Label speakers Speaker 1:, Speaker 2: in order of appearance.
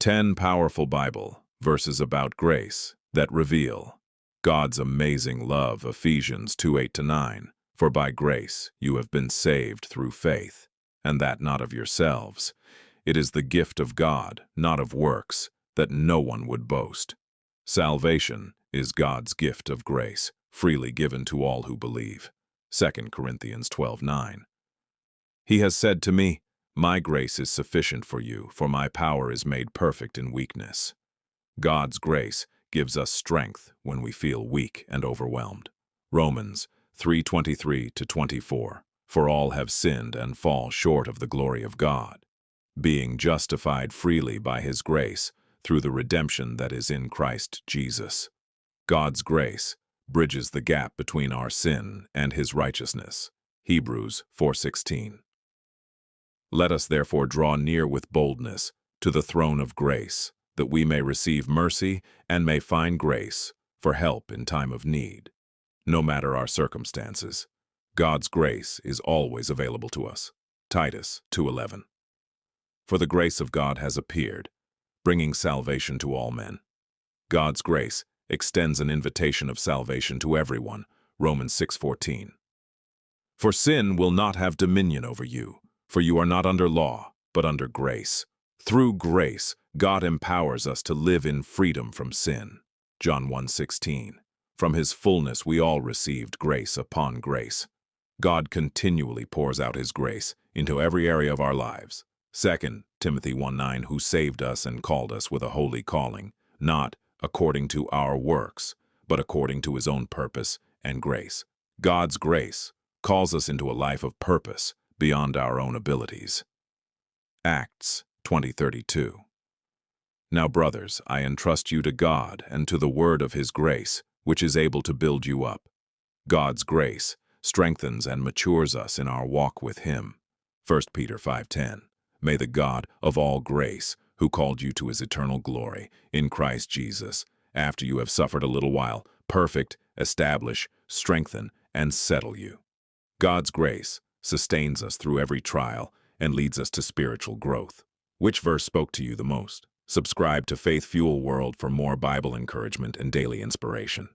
Speaker 1: 10 powerful Bible verses about grace that reveal God's amazing love. Ephesians 2:8-9. For by grace you have been saved through faith, and that not of yourselves. It is the gift of God, not of works, that no one would boast. Salvation is God's gift of grace, freely given to all who believe. 2 Corinthians 12:9. He has said to me, "My grace is sufficient for you, for my power is made perfect in weakness." God's grace gives us strength when we feel weak and overwhelmed. Romans 3:23-24. For all have sinned and fall short of the glory of God, being justified freely by His grace through the redemption that is in Christ Jesus. God's grace bridges the gap between our sin and His righteousness. Hebrews 4:16. Let us therefore draw near with boldness to the throne of grace, that we may receive mercy and may find grace for help in time of need. No matter our circumstances, God's grace is always available to us. Titus 2:11. For the grace of God has appeared, bringing salvation to all men. God's grace extends an invitation of salvation to everyone. Romans 6:14. For sin will not have dominion over you, for you are not under law, but under grace. Through grace, God empowers us to live in freedom from sin. John 1:16. From His fullness we all received grace upon grace. God continually pours out His grace into every area of our lives. 2 Timothy 1:9, who saved us and called us with a holy calling, not according to our works, but according to His own purpose and grace. God's grace calls us into a life of purpose beyond our own abilities. Acts 20:32. Now, brothers, I entrust you to God and to the word of His grace, which is able to build you up. God's grace strengthens and matures us in our walk with Him. 1 Peter 5:10. May the God of all grace, who called you to His eternal glory in Christ Jesus, after you have suffered a little while, perfect, establish, strengthen, and settle you. God's grace sustains us through every trial and leads us to spiritual growth. Which verse spoke to you the most? Subscribe to Faith Fuel World for more Bible encouragement and daily inspiration.